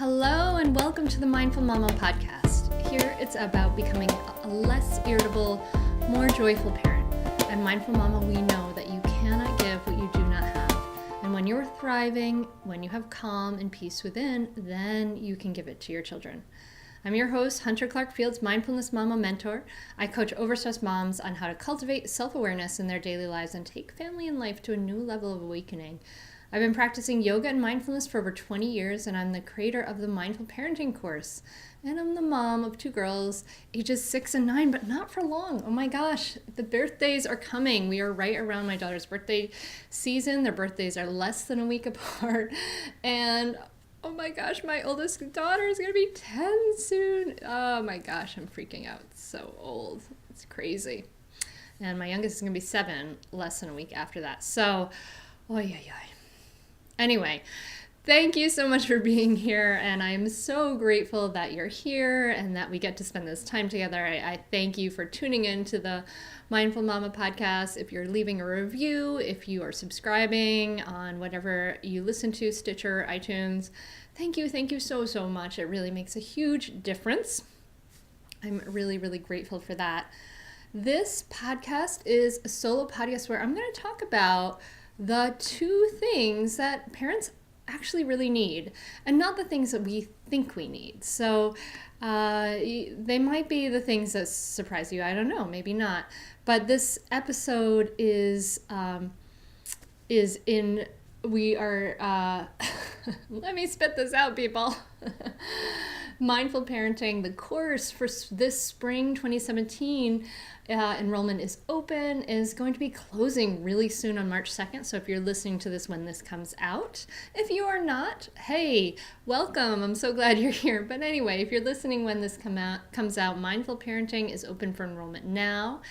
Hello and welcome to the Mindful Mama podcast. Here it's about becoming a less irritable, more joyful parent. At Mindful Mama, we know that you cannot give what you do not have. And when you're thriving, when you have calm and peace within, then you can give it to your children. I'm your host, Hunter Clarke-FIELDS, Mindfulness Mama Mentor. I coach overstressed moms on how to cultivate self-awareness in their daily lives and take family and life to a new level of awakening. I've been practicing yoga and mindfulness for over 20 years, and I'm the creator of the Mindful Parenting course. And I'm the mom of two girls, ages 6 and 9, but not for long. Oh my gosh, the birthdays are coming. We are right around my daughter's birthday season. Their birthdays are less than a week apart. And oh my gosh, my oldest daughter is going to be 10 soon. Oh my gosh, I'm freaking out. It's so old. It's crazy. And my youngest is going to be 7, less than a week after that. So, oy, oy, oy. Anyway, thank you so much for being here, and I'm so grateful that you're here and that we get to spend this time together. I thank you for tuning in to the Mindful Mama podcast. If you're leaving a review, if you are subscribing on whatever you listen to, Stitcher, iTunes, thank you so much. It really makes a huge difference. I'm really grateful for that. This podcast is a solo podcast where I'm going to talk about the 2 things that parents actually really need, and not the things that we think we need. So they might be the things that surprise you. I don't know, maybe not. But this episode we are, let me spit this out, people. Mindful Parenting, the course for this spring 2017, enrollment is open, is going to be closing really soon on March 2nd. So if you're listening to this when this comes out, if you are not, hey, welcome. I'm so glad you're here. But anyway, if you're listening when this comes out, Mindful Parenting is open for enrollment now.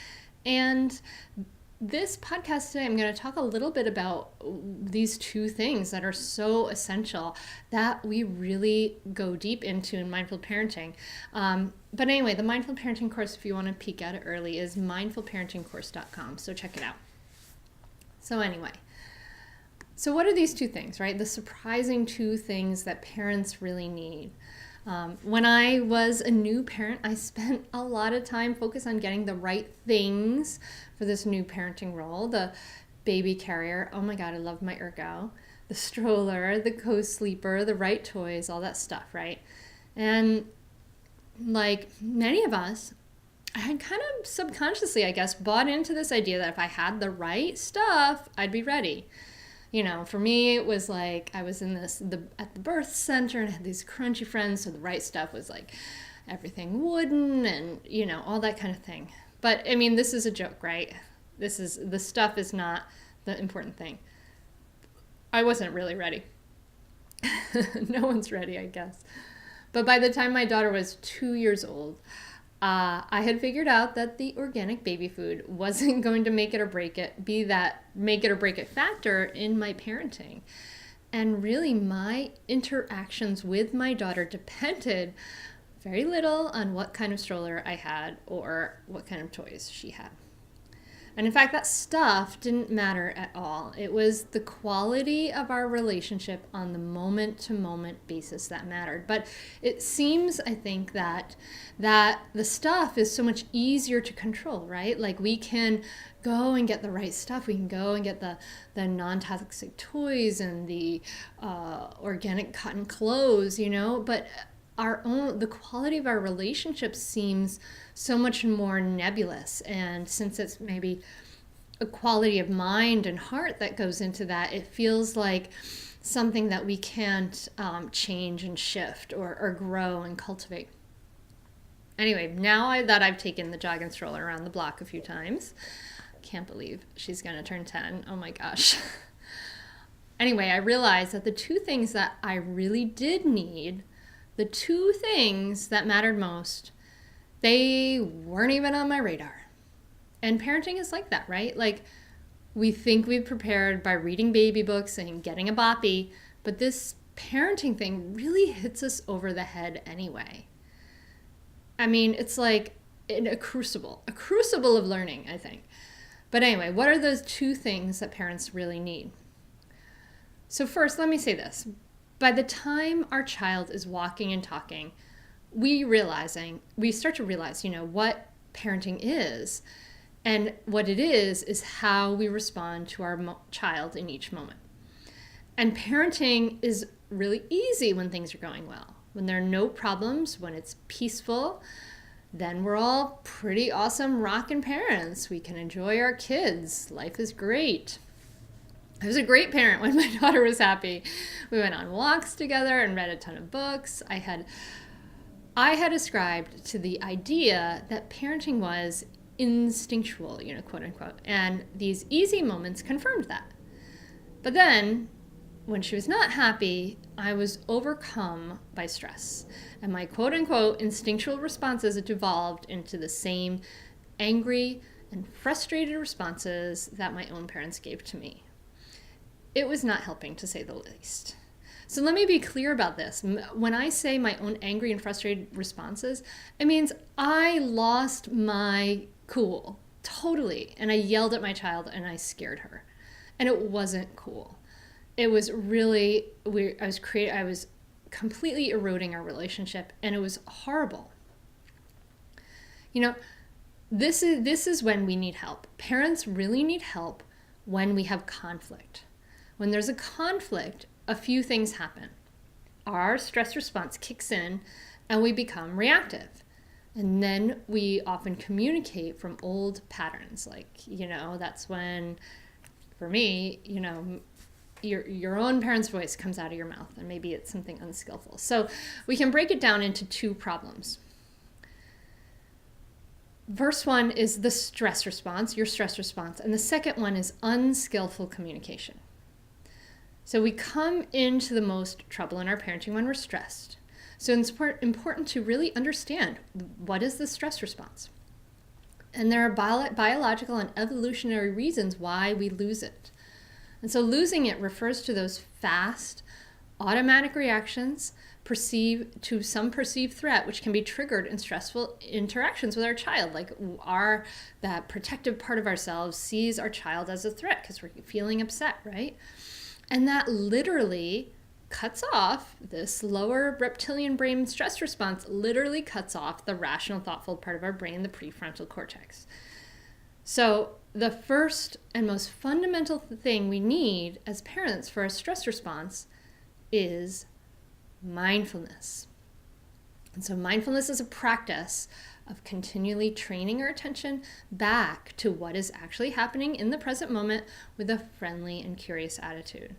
And this podcast today, I'm going to talk a little bit about these 2 things that are so essential that we really go deep into in mindful parenting. But anyway, the Mindful Parenting course, if you want to peek at it early, is mindfulparentingcourse.com. So check it out. So anyway, so what are these 2 things, right? The surprising 2 things that parents really need. When I was a new parent, I spent a lot of time focused on getting the right things for this new parenting role. The baby carrier, oh my God, I love my Ergo. The stroller, the co-sleeper, the right toys, all that stuff, right? And like many of us, I had kind of subconsciously, I guess, bought into this idea that if I had the right stuff, I'd be ready. You know, for me, it was like I was at the birth center and had these crunchy friends, so the right stuff was like everything wooden and, you know, all that kind of thing. But, I mean, this is a joke, right? The stuff is not the important thing. I wasn't really ready. No one's ready, I guess. But by the time my daughter was 2 years old, I had figured out that the organic baby food wasn't going to make it or break it factor in my parenting. And really my interactions with my daughter depended very little on what kind of stroller I had or what kind of toys she had. And in fact, that stuff didn't matter at all. It was the quality of our relationship on the moment-to-moment basis that mattered. But it seems, I think, that the stuff is so much easier to control, right? Like we can go and get the right stuff. We can go and get the non-toxic toys and the organic cotton clothes, you know, but the quality of our relationship seems so much more nebulous. And since it's maybe a quality of mind and heart that goes into that, it feels like something that we can't change and shift or grow and cultivate. Anyway, now that I've taken the jogging stroller around the block a few times, can't believe she's going to turn 10. Oh my gosh. Anyway, I realized that the 2 things that I really did need, the 2 things that mattered most, they weren't even on my radar. And parenting is like that, right? Like we think we've prepared by reading baby books and getting a boppy, but this parenting thing really hits us over the head anyway. I mean, it's like a crucible of learning, I think. But anyway, what are those 2 things that parents really need? So first, let me say this. by the time our child is walking and talking, we start to realize, what parenting is. And what it is how we respond to our child in each moment. And parenting is really easy when things are going well. When there are no problems, when it's peaceful, then we're all pretty awesome rockin' parents. We can enjoy our kids. Life is great. I was a great parent when my daughter was happy. We went on walks together and read a ton of books. I had ascribed to the idea that parenting was instinctual, quote unquote. And these easy moments confirmed that. But then, when she was not happy, I was overcome by stress. And my quote unquote instinctual responses devolved into the same angry and frustrated responses that my own parents gave to me. It was not helping, to say the least. So let me be clear about this. When I say my own angry and frustrated responses, it means I lost my cool totally, and I yelled at my child and I scared her, and it wasn't cool. It was really weird. I was completely eroding our relationship, and it was horrible. This is when we need help. Parents really need help when we have conflict. When there's a conflict, a few things happen. Our stress response kicks in and we become reactive. And then we often communicate from old patterns. That's when, for me, your own parent's voice comes out of your mouth, and maybe it's something unskillful. So we can break it down into two problems. Verse 1 is the stress response, your stress response. And the second one is unskillful communication. So we come into the most trouble in our parenting when we're stressed. So it's important to really understand, what is the stress response? And there are biological and evolutionary reasons why we lose it. And so losing it refers to those fast, automatic reactions to some perceived threat, which can be triggered in stressful interactions with our child. Like that protective part of ourselves sees our child as a threat because we're feeling upset, right? And that literally cuts off this lower reptilian brain stress response, literally cuts off the rational, thoughtful part of our brain, the prefrontal cortex. So the first and most fundamental thing we need as parents for a stress response is mindfulness. And so mindfulness is a practice of continually training our attention back to what is actually happening in the present moment with a friendly and curious attitude.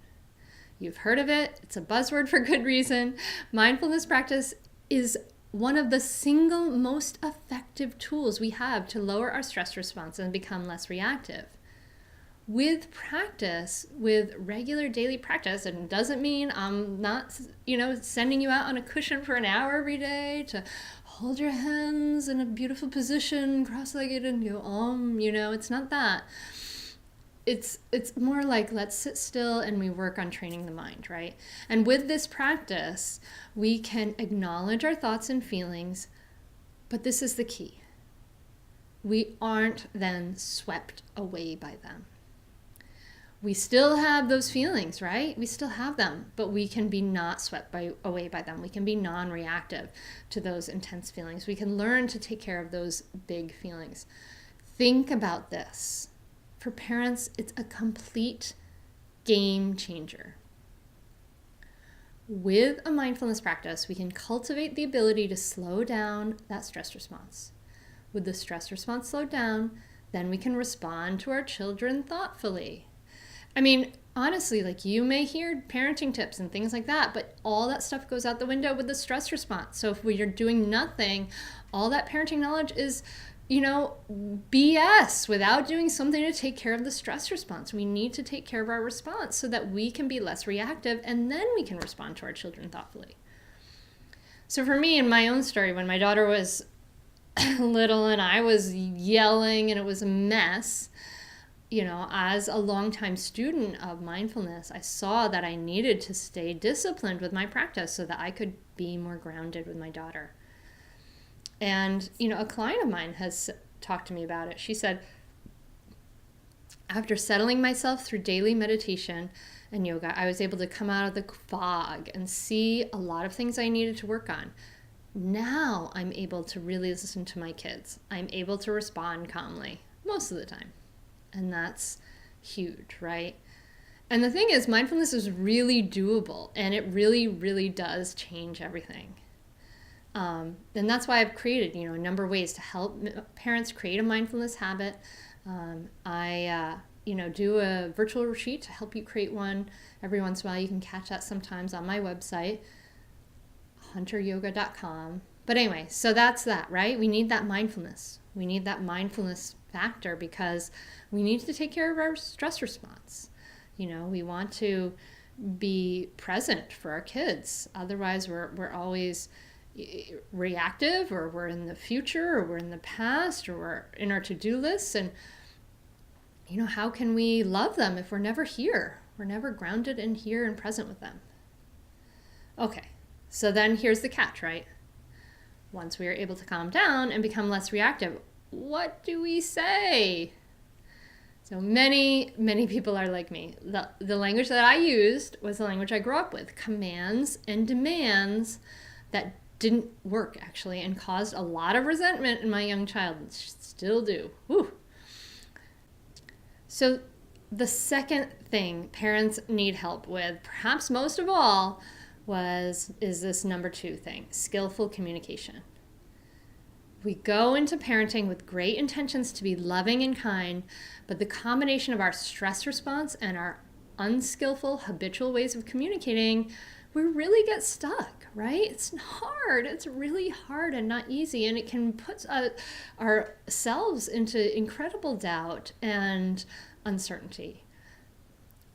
You've heard of it. It's a buzzword for good reason. Mindfulness practice is one of the single most effective tools we have to lower our stress response and become less reactive. With practice, with regular daily practice, and it doesn't mean I'm not, sending you out on a cushion for an hour every day to hold your hands in a beautiful position, cross-legged, and go, it's not that. It's more like, let's sit still and we work on training the mind, right? And with this practice, we can acknowledge our thoughts and feelings, but this is the key. We aren't then swept away by them. We still have those feelings, right? We still have them, but we can be not swept away by them. We can be non-reactive to those intense feelings. We can learn to take care of those big feelings. Think about this. For parents, it's a complete game changer. With a mindfulness practice, we can cultivate the ability to slow down that stress response. With the stress response slowed down, then we can respond to our children thoughtfully. Honestly, you may hear parenting tips and things like that, but all that stuff goes out the window with the stress response. So if we are doing nothing, all that parenting knowledge is BS without doing something to take care of the stress response. We need to take care of our response so that we can be less reactive, and then we can respond to our children thoughtfully. So for me, in my own story, when my daughter was little and I was yelling and it was a mess, as a longtime student of mindfulness, I saw that I needed to stay disciplined with my practice so that I could be more grounded with my daughter. And, a client of mine has talked to me about it. She said, after settling myself through daily meditation and yoga, I was able to come out of the fog and see a lot of things I needed to work on. Now I'm able to really listen to my kids. I'm able to respond calmly most of the time. And that's huge, right? And the thing is, mindfulness is really doable, and it really, really does change everything. And that's why I've created, a number of ways to help parents create a mindfulness habit. I do a virtual retreat to help you create one every once in a while. You can catch that sometimes on my website, hunteryoga.com. But anyway, so that's that, right? We need that mindfulness. We need that mindfulness factor because we need to take care of our stress response. We want to be present for our kids. Otherwise, we're always reactive, or we're in the future, or we're in the past, or we're in our to-do lists. And, how can we love them if we're never here? We're never grounded in here and present with them. Okay, so then here's the catch, right? Once we are able to calm down and become less reactive, what do we say? So many, many people are like me. The language that I used was the language I grew up with. Commands and demands that didn't work, actually, and caused a lot of resentment in my young child. Still do. Whew. So the second thing parents need help with, perhaps most of all, is this number 2 thing, skillful communication. We go into parenting with great intentions to be loving and kind, but the combination of our stress response and our unskillful, habitual ways of communicating, we really get stuck, right? It's hard. It's really hard and not easy, and it can put ourselves into incredible doubt and uncertainty.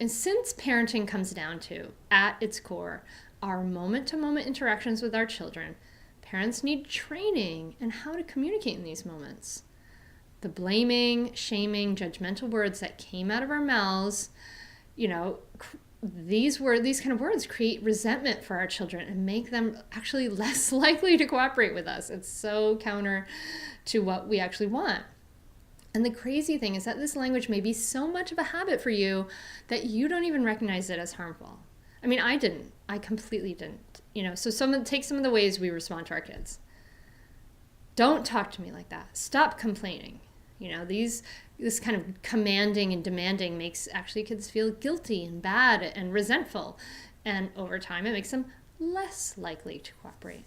And since parenting comes down to, at its core, our moment-to-moment interactions with our children, parents need training in how to communicate in these moments. The blaming, shaming, judgmental words that came out of our mouths, these kind of words create resentment for our children and make them actually less likely to cooperate with us. It's so counter to what we actually want. And the crazy thing is that this language may be so much of a habit for you that you don't even recognize it as harmful. I mean, I didn't. I completely didn't. So take some of the ways we respond to our kids. Don't talk to me like that. Stop complaining. This kind of commanding and demanding makes actually kids feel guilty and bad and resentful. And over time, it makes them less likely to cooperate.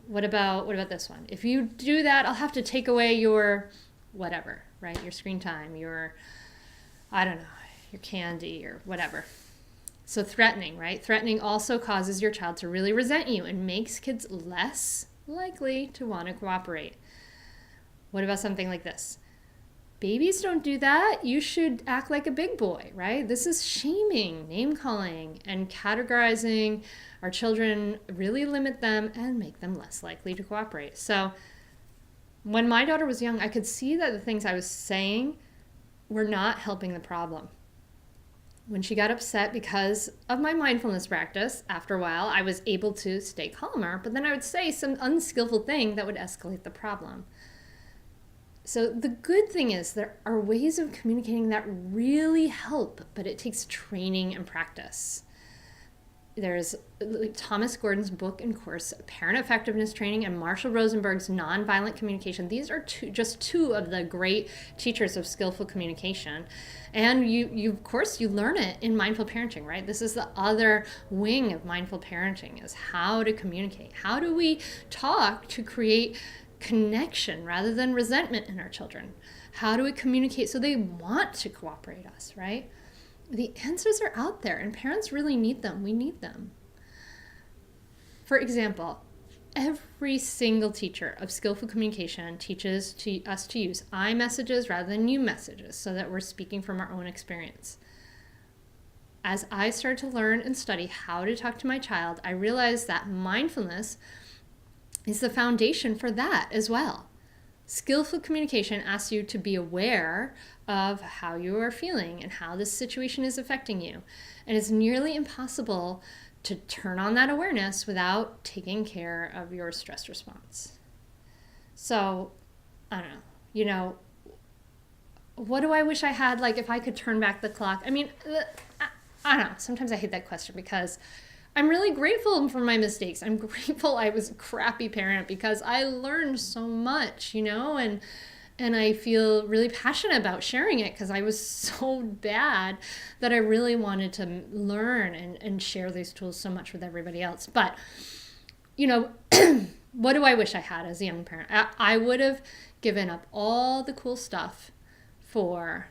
What about this one? If you do that, I'll have to take away your whatever, right? Your screen time, your candy or whatever. So threatening, right? Threatening also causes your child to really resent you and makes kids less likely to want to cooperate. What about something like this? Babies don't do that. You should act like a big boy, right? This is shaming, name calling, and categorizing our children really limit them and make them less likely to cooperate. So when my daughter was young, I could see that the things I was saying were not helping the problem. When she got upset because of my mindfulness practice, after a while, I was able to stay calmer, but then I would say some unskillful thing that would escalate the problem. So the good thing is there are ways of communicating that really help, but it takes training and practice. There's Thomas Gordon's book and course, Parent Effectiveness Training, and Marshall Rosenberg's Nonviolent Communication. These are just two of the great teachers of skillful communication. And you of course, you learn it in mindful parenting, right? This is the other wing of mindful parenting, is how to communicate. How do we talk to create connection rather than resentment in our children? How do we communicate so they want to cooperate us, right? The answers are out there, and parents really need them. We need them. For example, every single teacher of skillful communication teaches us to use I messages rather than you messages so that we're speaking from our own experience. As I started to learn and study how to talk to my child, I realized that mindfulness is the foundation for that as well. Skillful communication asks you to be aware of how you are feeling and how this situation is affecting you. And it's nearly impossible to turn on that awareness without taking care of your stress response. So, I don't know, what do I wish I had, like if I could turn back the clock? I mean, I don't know. Sometimes I hate that question because I'm really grateful for my mistakes. I'm grateful I was a crappy parent because I learned so much, and I feel really passionate about sharing it because I was so bad that I really wanted to learn and share these tools so much with everybody else. But, what do I wish I had as a young parent? I would have given up all the cool stuff for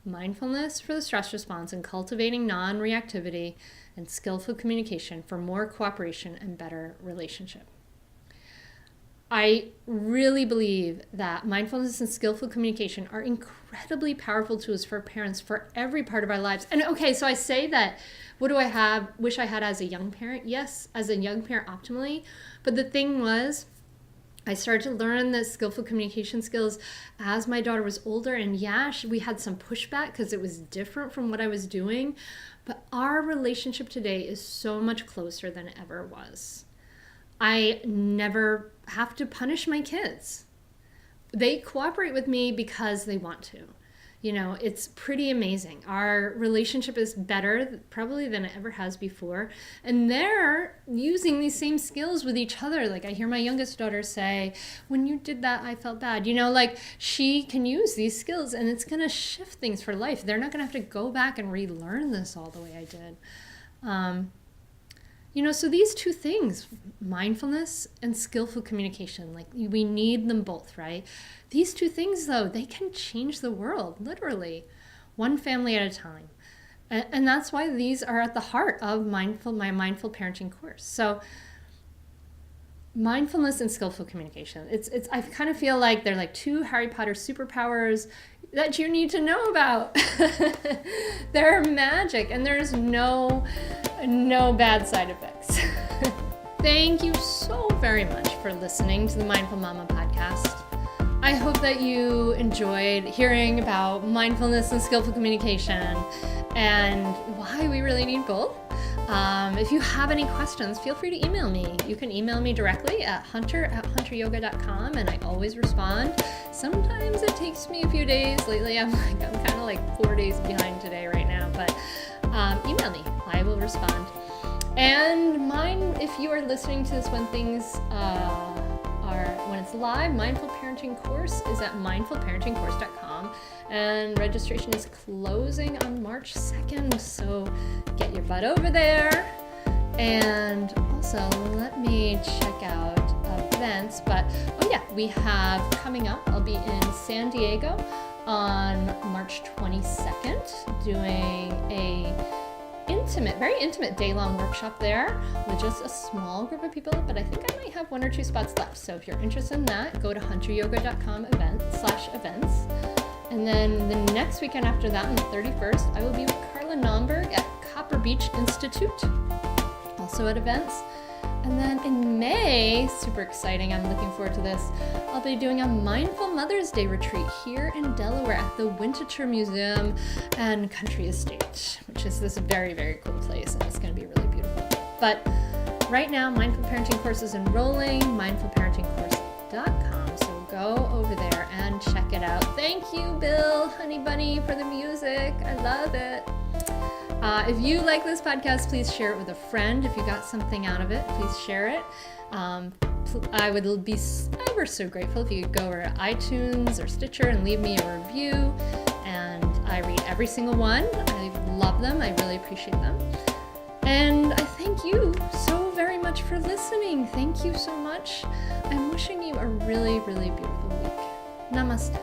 mindfulness for the stress response and cultivating non-reactivity and skillful communication for more cooperation and better relationship. I really believe that mindfulness and skillful communication are incredibly powerful tools for parents for every part of our lives. And okay, so I say that, what do I wish I had as a young parent? Yes, as a young parent optimally. But the thing was, I started to learn the skillful communication skills as my daughter was older. And yeah, we had some pushback because it was different from what I was doing. But our relationship today is so much closer than it ever was. I never have to punish my kids. They cooperate with me because they want to. It's pretty amazing. Our relationship is better probably than it ever has before. And they're using these same skills with each other. Like I hear my youngest daughter say, when you did that, I felt bad. She can use these skills and it's going to shift things for life. They're not going to have to go back and relearn this all the way I did. So these two things, mindfulness and skillful communication, we need them both, right? These two things, though, they can change the world, literally, one family at a time. And that's why these are at the heart of my mindful parenting course. So mindfulness and skillful communication, I kind of feel like they're like two Harry Potter superpowers that you need to know about. They're magic, and there's no bad side effects. Thank you so very much for listening to the Mindful Mama podcast. I hope that you enjoyed hearing about mindfulness and skillful communication and why we really need both. If you have any questions, feel free to email me. You can email me directly at hunter@hunteryoga.com, and I always respond. Sometimes it takes me a few days. Lately, I'm kind of like 4 days behind today right now, but email me. I will respond. And if you are listening to this when things when it's live, Mindful Parenting Course is at mindfulparentingcourse.com, and registration is closing on March 2nd, so get your butt over there. And also, let me check out events, but we have coming up, I'll be in San Diego on March 22nd doing a very intimate day-long workshop there with just a small group of people, but I think I might have 1 or 2 spots left. So if you're interested in that, go to hunteryoga.com/events. And then the next weekend after that, on the 31st, I will be with Carla Nomberg at Copper Beach Institute, also at events. And then in May, super exciting, I'm looking forward to this, I'll be doing a Mindful Mother's Day retreat here in Delaware at the Winterthur Museum and Country Estate, which is this very, very cool place, and it's going to be really beautiful. But right now, Mindful Parenting Course is enrolling, mindfulparentingcourse.com, so go over there and check it out. Thank you, Bill, Honey Bunny, for the music. I love it. If you like this podcast, please share it with a friend. If you got something out of it, please share it. I would be ever so grateful if you could go over to iTunes or Stitcher and leave me a review. And I read every single one. I love them. I really appreciate them. And I thank you so very much for listening. Thank you so much. I'm wishing you a really, really beautiful week. Namaste.